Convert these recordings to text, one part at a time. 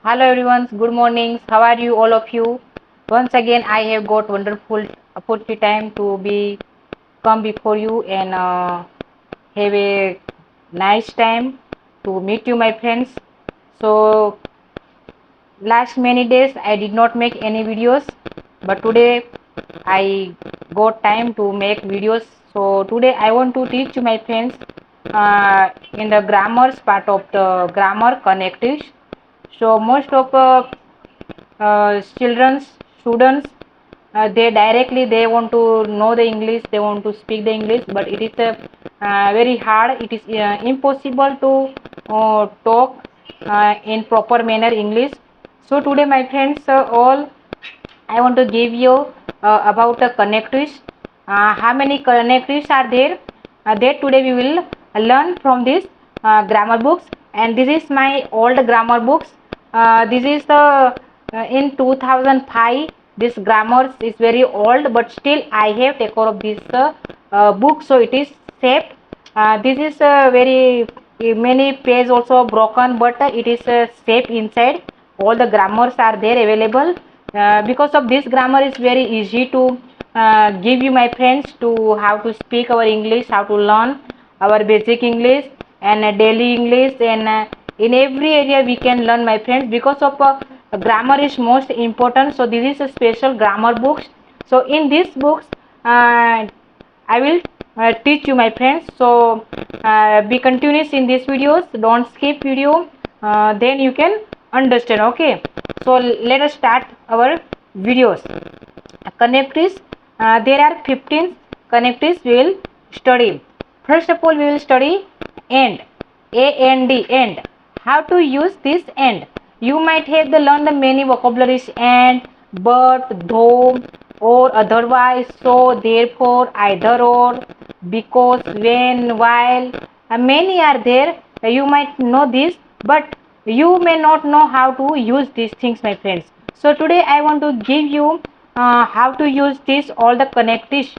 Hello everyone, good mornings. How are you, all of you? Once again, I have got wonderful opportunity time to be come before you and have a nice time to meet you, my friends. So last many days I did not make any videos, but today I got time to make videos. So today I want to teach you, my friends, in the grammars part of the grammar connectives. So most of children's students, they directly they want to know the English, they want to speak the English, but it is very hard, it is impossible to talk in proper manner English. So today, my friends, all I want to give you about the connectives. How many connectives are there? That today we will learn from this grammar books. And this is my old grammar books. This is the in 2005. This grammar is very old, but still I have take care of this book, so it is safe. This is very many page also broken, but it is safe inside. All the grammars are there available. Because of this grammar is very easy to give you, my friends, to how to speak our English, how to learn our basic English and daily English, and in every area we can learn, my friends, because of grammar is most important. So this is a special grammar books. So in these books I will teach you, my friends. So be continuous in these videos, don't skip video, then you can understand. Okay, so let us start our videos. Connectives, there are 15 connectives we will study. First of all, we will study and, and. How to use this and? You might have to learn the many vocabularies and, but, though, or, otherwise, so, therefore, either, or, because, when, while. Many are there. You might know this, but you may not know how to use these things, my friends. So today I want to give you how to use this all the connectives.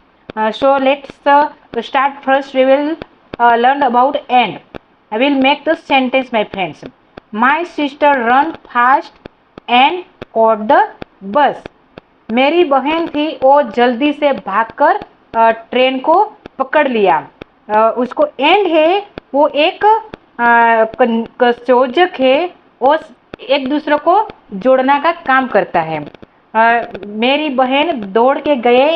So let's start. First we will learn about and. I will make the sentence, my friends. My sister run fast and caught the bus. मेरी बहन थी, वो जल्दी से भागकर train को पकड़ लिया. उसको एंड है, वो एक संयोजक है, वो एक दूसरे को जोड़ना का काम करता है. मेरी बहन दौड़ के गए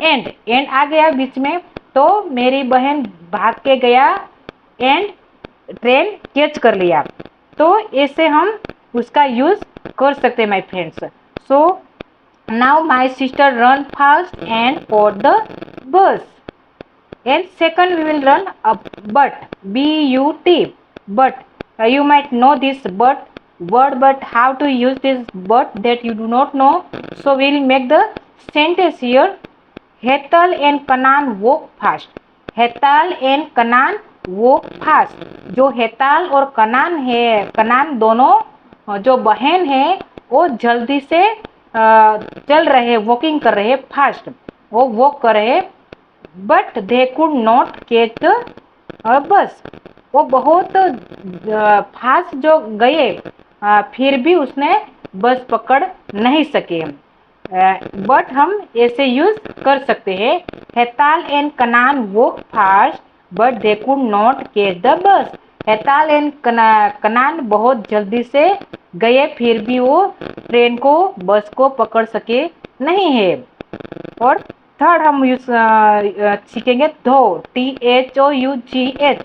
एंड आ गया बीच में, तो मेरी बहन भाग के गया एंड ट्रेन कैच कर लिया. तो ऐसे हम उसका यूज कर सकते हैं, my friends. So now my sister run fast and caught the bus. And second we will run a but, but, but. You might know this but word, but how to use this but that you do not know. So we will make the sentence here. Hetal and Kanan walk fast. Hetal and Kanan walk fast. जो हेताल और कनान है, कनान दोनों जो बहन है, वो जल्दी से चल रहे, वॉकिंग कर रहे, फास्ट वो वॉक कर रहे. But they could not catch the बस. वो बहुत फास्ट जो गए, फिर भी उसने बस पकड़ नहीं सके. बट हम ऐसे यूज कर सकते हैं. Hetal and Kanan walk fast but they could not catch the bus. Hetal and Kanan बहुत जल्दी से गए, फिर भी वो ट्रेन को, बस को पकड़ सके नहीं है. और थर्ड हम यूज सीखेंगे धो, THOUGH,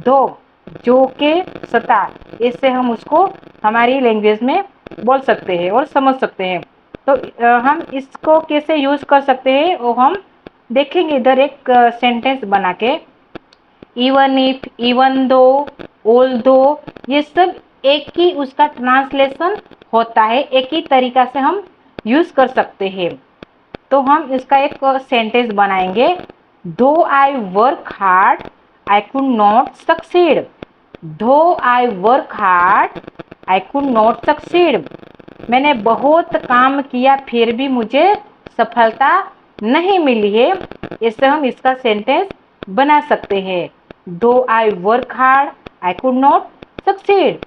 धो, जो के सता. इससे हम उसको हमारी लैंग्वेज में बोल सकते हैं और समझ सकते हैं. तो हम इसको कैसे यूज कर सकते हैं वो हम देखेंगे इधर एक सेंटेंस बना के. Even if, even though, all दो, ये सब एक ही उसका ट्रांसलेशन होता है, एक ही तरीका से हम यूज कर सकते हैं. तो हम इसका एक सेंटेंस बनाएंगे. Though I work hard I could not succeed. Though I work hard I could not succeed. मैंने बहुत काम किया, फिर भी मुझे सफलता नहीं मिली है. इससे हम इसका सेंटेंस बना सकते हैं. दो I work hard I could not succeed.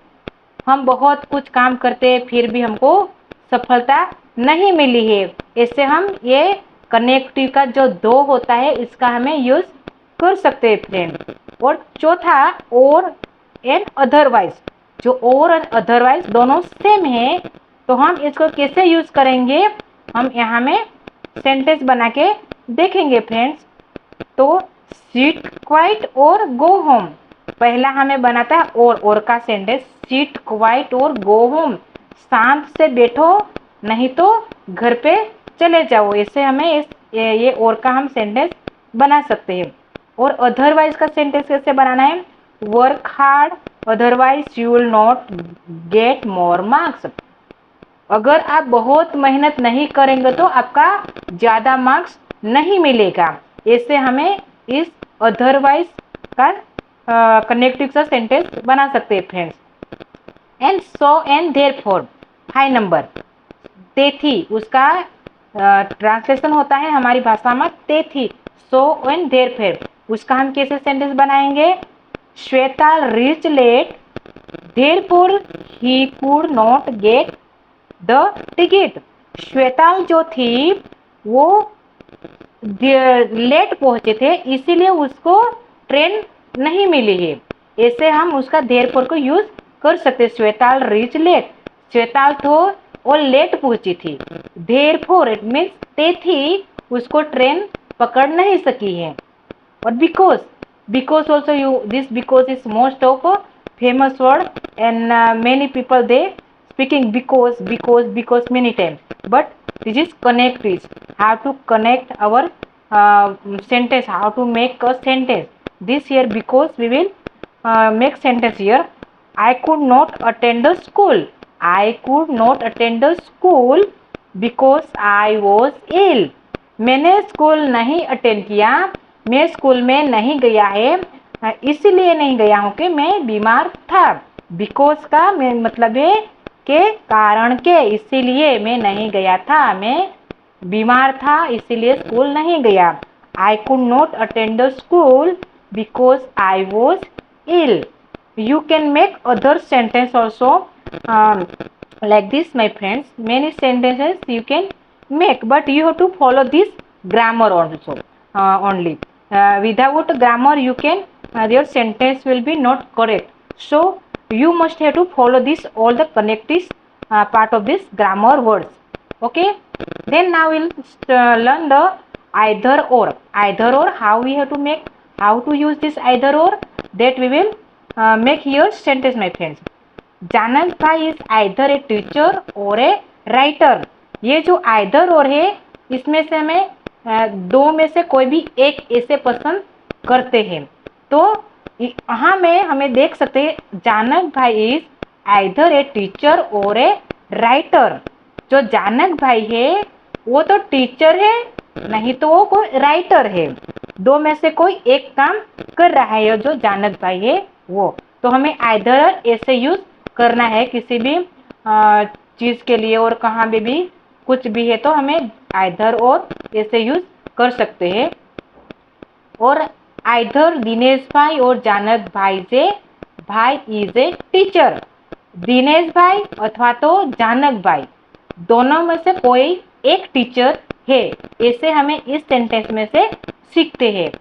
हम बहुत कुछ काम करते फिर भी हमको सफलता नहीं मिली है। इससे हम ये कनेक्टिव का जो दो होता है इसका हमें यूज कर सकते हैं फ्रेंड। और चौथा और एंड अदरवाइज, जो और अदरवाइज दोनों सेम है, तो हम इसको कैसे यूज करेंगे हम यहाँ में सेंटेंस बना के देखेंगे फ्रेंड्स। तो सीट क्वाइट और गो होम, पहला हमें बनाता है और का सेंटेंस, सीट क्वाइट और गो होम, शांत से बैठो नहीं तो घर पे चले जाओ। इससे हमें ये और का हम सेंटेंस बना सकते हैं। और अदरवाइज का सेंटेंस कैसे बनाना है, work hard otherwise you will not get more marks, अगर आप बहुत मेहनत नहीं करेंगे तो आपका ज़्यादा मार्क्स नहीं मिलेगा। ऐसे हमें इस अदरवाइज का कनेक्टिव का सेंटेंस बना सकते हैं friends. And so and therefore 5 number, तेथी उसका ट्रांसलेशन होता है हमारी भाषा में तेथी, सो एंड देयरफॉर उसका हम कैसे सेंटेंस बनाएंगे, Shweta reach late therefore he could not get the ticket, Shweta जो थी वो लेट पहुंचे थे इसीलिए उसको ट्रेन नहीं मिली है। ऐसे हम उसका देयरफॉर को यूज कर सकते, श्वेता रीच लेट, श्वेता तो और लेट पहुंची थी, देयरफॉर इट मीन्स तेथी उसको ट्रेन पकड़ नहीं सकी है। और because also you this because is most of famous word and many people they speaking because many times, but this is connective, how to connect our sentence, how to make a sentence. This here because we will make sentence here, I could not attend the school, I could not attend the school because I was ill, मैंने school नहीं attend किया, मैं school में नहीं गया है इसलिए नहीं गया हूँ कि मैं बीमार था। बिकॉज का मतलब है के कारण के, इसीलिए मैं नहीं गया था, मैं बीमार था इसीलिए स्कूल नहीं गया। I could not attend the school because I was ill. You can make other sentence also like this my friends, many sentences you can make, but you have to follow this grammar also only. Without grammar you can your sentence will be not correct, so you must have to follow this all the connective part of this grammar words. Okay, then now we'll learn the either or how we have to make, how to use this either or, that we will make here sentence my friends. जानक भाई is either a teacher और a writer, ये जो either और है इसमें से हमें दो में से कोई भी एक ऐसे पसंद करते हैं। तो यहाँ में हमें देख सकते हैं जानक भाई इज आइदर ए टीचर और ए राइटर, जो जानक भाई है वो तो टीचर है नहीं तो वो कोई राइटर है, दो में से कोई एक काम कर रहा है जो जानक भाई है वो। तो हमें आइदर ऐसे यूज करना है किसी भी चीज के लिए, और कहाँ भी कुछ भी है तो हमें आइदर और ऐसे यूज कर सकते हैं। और आइदर दिनेश भाई और जानक भाई से भाई इज ए टीचर, दिनेश भाई अथवा तो जानक भाई दोनों में से कोई एक टीचर है, ऐसे हमें इस सेंटेंस में से सीखते हैं।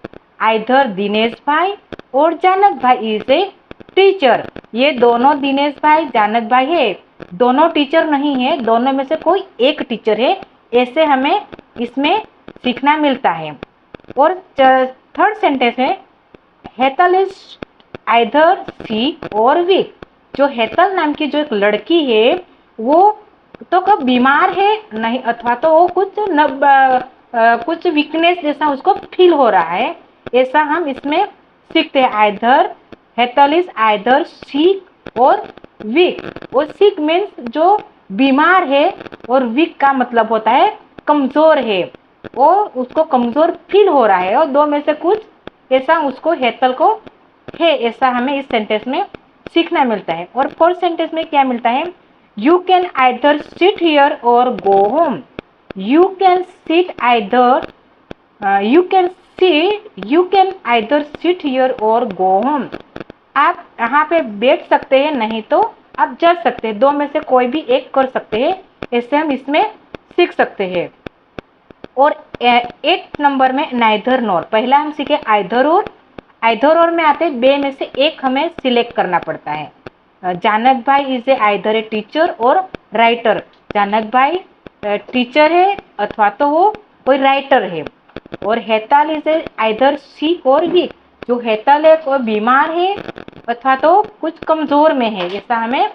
आइदर दिनेश भाई और जानक भाई इज ए टीचर, ये दोनों दिनेश भाई जानक भाई है, दोनों टीचर नहीं है, दोनों में से कोई एक टीचर है, ऐसे हमें इसमें सीखना मिलता है। और थर्ड सेंटेंस है हेतल इज आइदर सिक और वीक, जो हेतल नाम की जो एक लड़की है वो तो कब बीमार है नहीं अथवा तो वो कुछ वीकनेस जैसा उसको फील हो रहा है, ऐसा हम इसमें सीखते हैं। आइदर हेतल इज आइदर सिक और वीक, और सिक मीन्स जो बीमार है और वीक का मतलब होता है कमजोर है, और उसको कमजोर फील हो रहा है, और दो में से कुछ ऐसा उसको हेतल को है, ऐसा हमें इस सेंटेंस में सीखना मिलता है। और फोर्थ सेंटेंस में क्या मिलता है, you can either sit here or go home, you can sit either you can either sit here or go home, आप यहाँ पे बैठ सकते हैं नहीं तो आप जा सकते हैं, दो में से कोई भी एक कर सकते हैं, ऐसे हम इसमें सीख सकते हैं। और 8 नंबर में नाइदर नॉर, पहला हम सीखे आइधर और, आइधर और में आते बे में से एक हमें सिलेक्ट करना पड़ता है। जानक भाई is a either a teacher और राइटर, जानक भाई टीचर है अथवा तो वो कोई राइटर है। और हेताल इज ए आइधर सिक और वीक, जो हेताल है वो बीमार है अथवा तो कुछ कमजोर में है, ऐसा हमें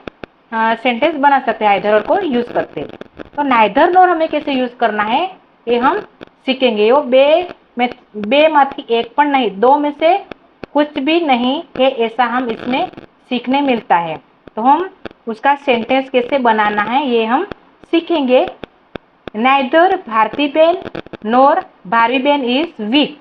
सेंटेंस बना सकते हैं आइधर और को यूज करते हैं। तो नाइधर नॉर हमें कैसे यूज करना है ये हम सीखेंगे। वो बे माथी एक पण नहीं, दो में से कुछ भी नहीं है, ऐसा हम इसमें सीखने मिलता है। तो हम उसका सेंटेंस कैसे बनाना है ये हम सीखेंगे। Neither Bharti ben nor Bharvi ben is weak,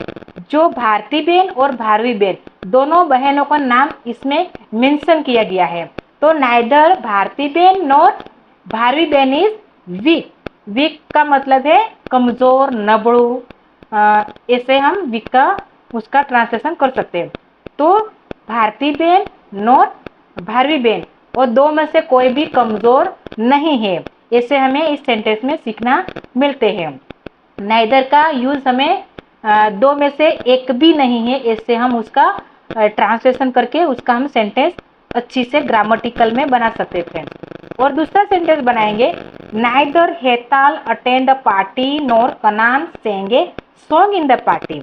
जो भारती बेन और भारवी बेन दोनों बहनों का नाम इसमें मेंशन किया गया है। तो neither Bharti ben nor Bharvi ben is weak, weak का मतलब है कमजोर, नबड़ू, ऐसे हम वीक का उसका ट्रांसलेशन कर सकते हैं। तो भारती बेन नोर भारवी बेन और दो में से कोई भी कमजोर नहीं है, ऐसे हमें इस सेंटेंस में सीखना मिलते हैं। नाइदर का यूज हमें दो में से एक भी नहीं है, ऐसे हम उसका ट्रांसलेशन करके उसका हम सेंटेंस अच्छी से ग्रामेटिकल में बना सकते थे। और दूसरा सेंटेंस बनाएंगे, neither Hetal attend the party nor Kanan sang song in the party.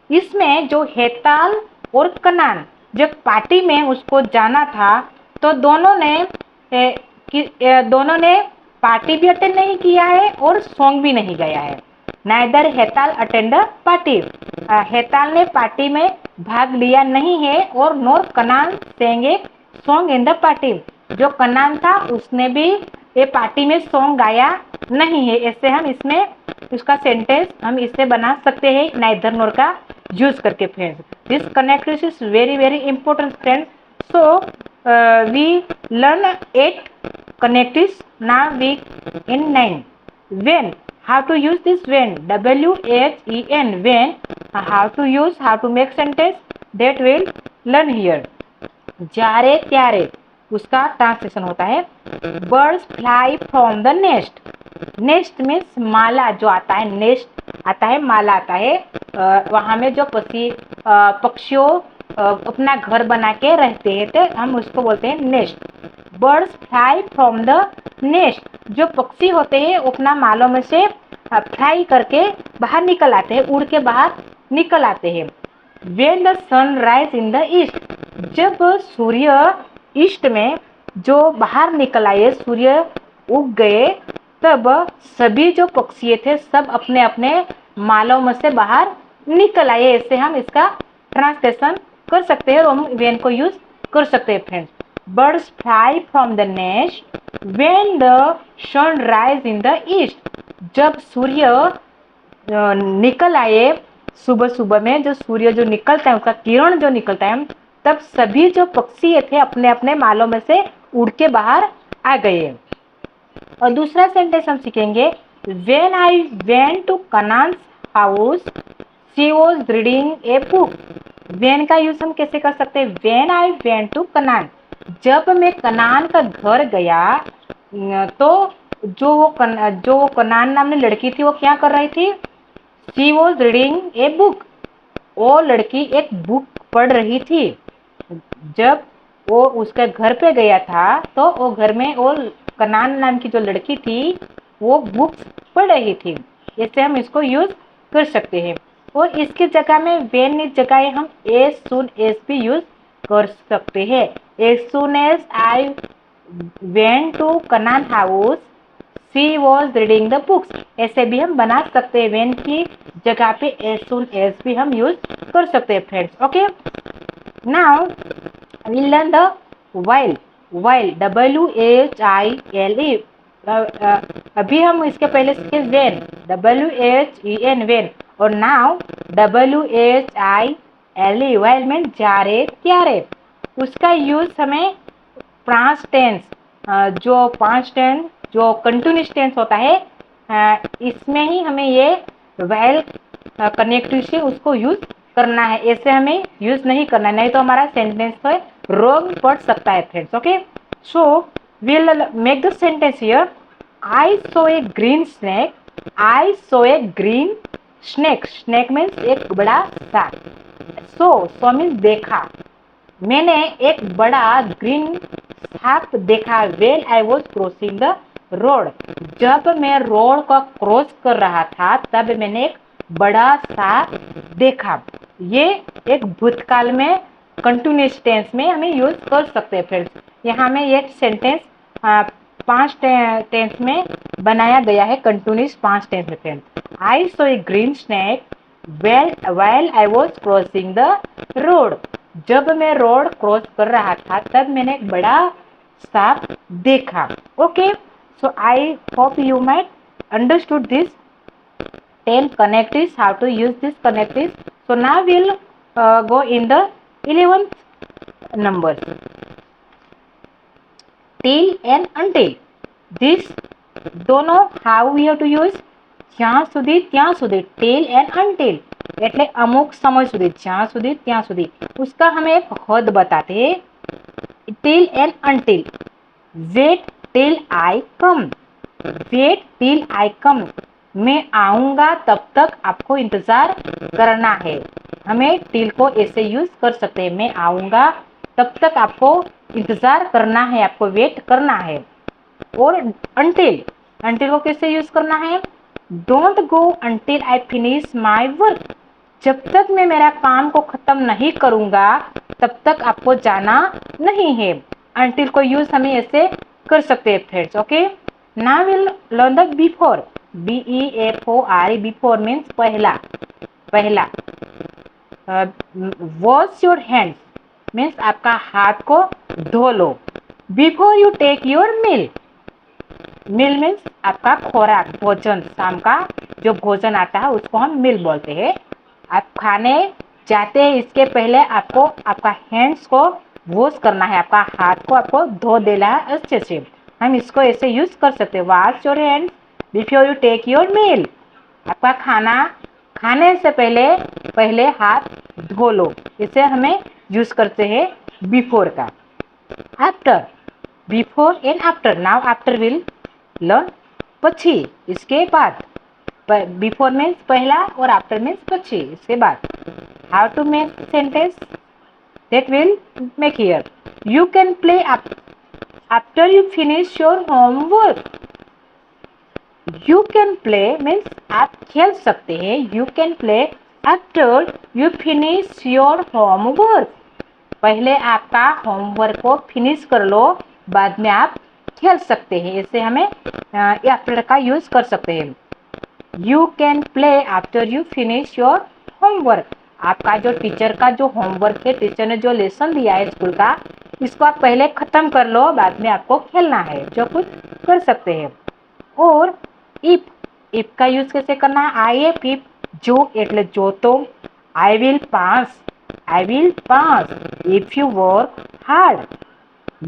इसमें जो हेताल और कनान जब पार्टी में उसको जाना था तो दोनों ने पार्टी भी अटेंड नहीं किया है और सॉन्ग भी नहीं गाया है। Neither Hetal attend party, Hetal ने पार्टी में भाग लिया नहीं है और nor Kanan sang song in the party, जो कनान था उसने भी ये पार्टी में सॉन्ग गाया नहीं है, ऐसे हम इसमें उसका सेंटेंस हम इससे बना सकते हैं नाइदर नोर का यूज करके। Friends, this connectives is very very important friends. So we learn 8 connectives, now we in 9. When, how to use this when, when, when, how to use, how to make sentence, that will learn here. जारे त्यारे उसका translation होता है birds fly from the nest, nest means माला जो आता है, nest आता है माला आता है, वहाँ में जो पक्षियों अपना घर बना के रहते हैं तो हम उसको बोलते हैं nest. Birds fly from the nest, जो पक्षी होते हैं अपना मालों में से फ्लाई करके बाहर निकल आते हैं, उड़ के बाहर निकल आते हैं। When the sun rise in the east, जब सूर्य ईस्ट में जो बाहर निकल आए, सूर्य उग गए, तब सभी जो पक्षी थे सब अपने अपने मालों में से बाहर निकल आए, ऐसे हम इसका ट्रांसलेशन कर सकते हैं और हम व्हेन को यूज कर सकते हैं। Friends, birds fly from the nest when the sun rise in the east, जब सूर्य निकल आए सुबह सुबह में, जो सूर्य जो निकलता है उसका किरण जो निकलता है, तब सभी जो पक्षी थे अपने अपने मालों में से उड़ के बाहर आ गए। और दूसरा सेंटेंस हम सीखेंगे, when I went to Kanan's house she was reading a book. When का यूज हम कैसे कर सकते हैं, when I went to Kanan, जब मैं कनान का घर गया तो जो कनान नामनी लड़की थी वो क्या कर रही थी, she was reading a book, वो लड़की एक बुक पढ़ रही थी। जब वो उसके घर पे गया था तो वो घर में वो कनान नाम की जो लड़की थी वो बुक्स पढ़ रही थी, इससे हम इसको यूज कर सकते हैं। और इसकी जगह में व्हेन की जगह हम एज सून एज भी यूज कर सकते हैं। As soon as I went to Kanan house she was reading the books, ऐसे भी हम बना सकते हैं। व्हेन की जगह पे एज सून एज भी हम यूज कर सकते हैं। Friends, okay, now we learn the while. While WHILE, अभी हम इसके पहले सीखे व्हेन, WHEN व्हेन, और नाउ WHILE व्हाइल में जारे त्यारे। उसका यूज हमें पास्ट टेंस, जो पास्ट टेंस जो कंटिन्यूअस टेंस होता है, इसमें ही हमें ये व्हाइल कनेक्टिव से उसको यूज करना है, ऐसे हमें यूज नहीं करना है, नहीं तो हमारा सेंटेंस पर रॉन्ग पड़ सकता है। Friends, okay, so we'll make the sentence here. I saw a green snake. I saw a green snake. Snake means एक बड़ा सांप. So means देखा. मैंने एक बड़ा ग्रीन सांप देखा. When I was crossing the road. जब मैं रोड को क्रॉस कर रहा था तब मैंने एक बड़ा सांप देखा. ये एक भूतकाल में कंटिन्यूअस टेंस में हमें यूज कर सकते हैं फ्रेंड्स. यहाँ में एक सेंटेंस पांच टेंस में बनाया गया है. कंटिन्यूअस पांच टेंस में friends. I saw a green snake while I was crossing the road. जब मैं रोड क्रॉस कर रहा था तब मैंने एक बड़ा सांप देखा. Okay, so I hope you might understood this 10 connectives, how to use this connectives. So now we'll go in the 11th numbers. Till and until. This दोनों how we have to use. જ્યાં સુધી ત્યાં સુધી. till and until એટલે અમુક સમય સુધી, જ્યાં સુધી ત્યાં સુધી. उसका हमें एक हद बताते हैं. till and until. wait till I come. wait till I come. मैं आऊंगा तब तक आपको इंतजार करना है. हमें till को ऐसे यूज कर सकते हैं. मैं आऊंगा तब तक आपको इंतजार करना है, आपको वेट करना है. और until को कैसे यूज करना है. Don't go until I finish my work. जब तक मैं मेरा काम को खत्म नहीं करूंगा तब तक आपको जाना नहीं है. until को यूज हमें ऐसे कर सकते हैं friends. Okay, now will learn the before. BEFORE. Before means पहला. पहला. वॉश योर हैंड्स मीन्स आपका हाथ को धो लो. Before you take your meal. Meal means आपका खोराक, भोजन. शाम का जो भोजन आता है उसको हम मील बोलते हैं. आप खाने जाते हैं इसके पहले आपको आपका हैंड्स को वॉश करना है. आपका हाथ को आपको धो देना है अच्छे से. हम इसको ऐसे यूज कर सकते हैं. Wash your hands before you take your meal. आपका खाना खाने से पहले हाथ धो लो. इसे हमें यूज करते हैं बिफोर का. After. Before and after. Now after will learn. પછી, इसके बाद. बिफोर मीन्स पहला और आफ्टर मीन्स પછી, इसके बाद. How to make sentence that will make here. You can play after you finish your homework. You can play means आप खेल सकते हैं. You can play after you finish your homework. पहले आपका होमवर्क को फिनिश कर लो, बाद में आप खेल सकते हैं. इससे हमें आफ्टर का यूज कर सकते हैं. You can play after you finish your homework. आपका जो टीचर का जो होमवर्क है, टीचर ने जो लेसन दिया है स्कूल का, इसको आप पहले खत्म कर लो, बाद में आपको खेलना है. जो कुछ कर सकते हैं. और इफ का यूज कैसे करना है. आई एफ इफ जो એટલે જો તો. I will pass. If you work hard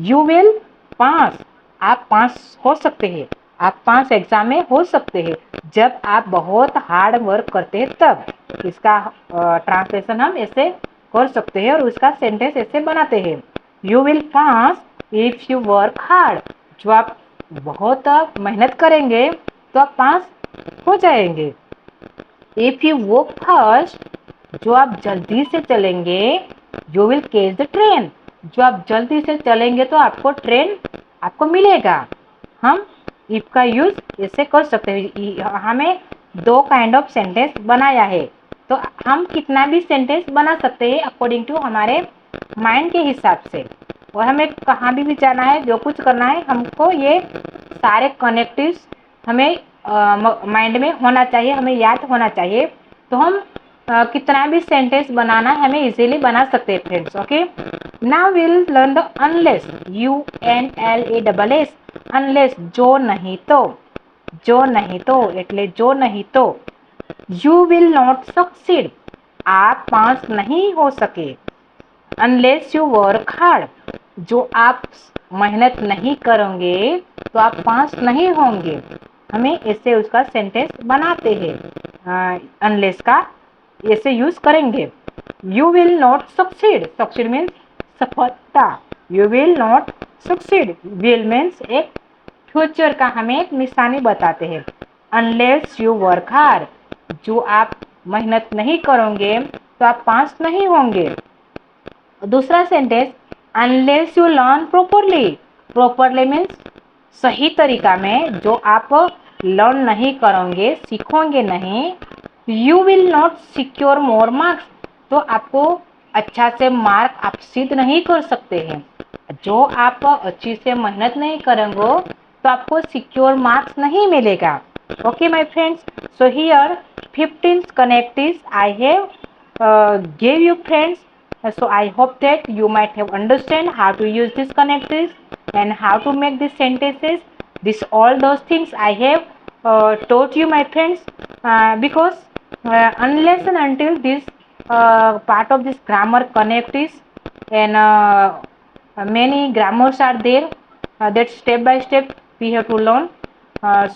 you will pass. आप पास हो सकते हैं. आप पास एग्जाम में हो सकते हैं जब आप बहुत हार्ड वर्क करते हैं तब. इसका ट्रांसलेशन हम ऐसे कर सकते हैं और उसका सेंटेंस ऐसे बनाते हैं. You will pass if you work hard. जो आप बहुत मेहनत करेंगे तो आप पास हो जाएंगे. If you work fast. जो आप जल्दी से चलेंगे you will catch the train. जो आप जल्दी से चलेंगे तो आपको ट्रेन आपको मिलेगा. हम इफ का यूज ऐसे कर सकते हैं. हमें दो काइंड ऑफ सेंटेंस बनाया है तो हम कितना भी सेंटेंस बना सकते हैं अकॉर्डिंग टू हमारे माइंड के हिसाब से. और हमें कहाँ भी जाना है, जो कुछ करना है, हमको ये सारे कनेक्टिव्स हमें माइंड में होना चाहिए, हमें याद होना चाहिए. तो हम कितना भी सेंटेंस बनाना है हमें इजीली बना सकते हैं friends. Okay, now will learn the unless. UNLESS. Unless जो नहीं तो. जो नहीं तो એટલે जो नहीं तो. You will not succeed. आप पास नहीं हो सके. Unless you work hard. जो आप मेहनत नहीं करोगे तो आप पास नहीं होंगे. हमें ऐसे उसका सेंटेंस बनाते हैं. अनलेस का ऐसे यूज करेंगे. You will not succeed. Succeed means सफलता. You will not succeed will means एक फ्यूचर का हमें एक निशानी बताते हैं। अनलेस यू वर्क हार्ड, जो आप मेहनत नहीं करोगे तो आप पास नहीं होंगे। दूसरा sentence, unless you learn properly, properly means सही तरीका में, जो आप लर्न नहीं करोगे, सीखोगे नहीं, you will not secure more marks, तो आपको अच्छा से मार्क आप सिद्ध नहीं कर सकते हैं। जो आप अच्छी से मेहनत नहीं करेंगे तो आपको सिक्योर मार्क्स नहीं मिलेगा। Okay my friends, so here 15 connectives I have gave you friends. So I hope that you might have understand how to use these connectives and how to make these sentences. This all those things I have taught you, my friends, because unless and until this part of this grammar connectives and many grammars are there that step by step we have to learn.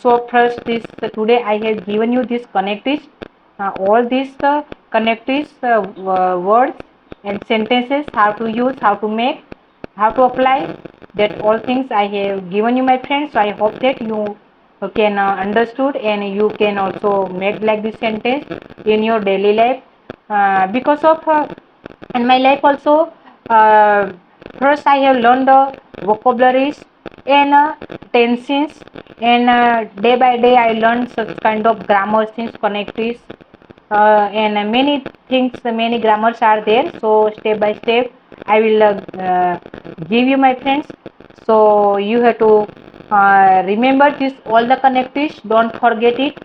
So first this today I have given you this connectives, all these connectives words and sentences, how to use, how to make, how to apply, that all things I have given you, my friends. So I hope that you can understood and you can also make like this sentence in your daily life, because of in my life also. First I have learned the vocabularies and tenses, and day by day I learned such kind of grammar things, connectives, and many things, many grammars are there. So step by step I will give you, my friends. So you have to remember this all the connectives, don't forget it.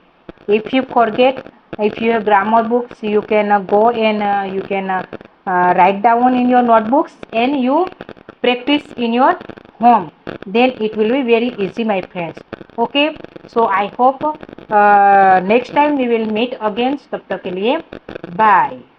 If you forget, if you have grammar books, you can go and you can write down in your notebooks and you practice in your home, then it will be very easy, my friends. Okay, so I hope next time we will meet again. तब तक के लिए bye.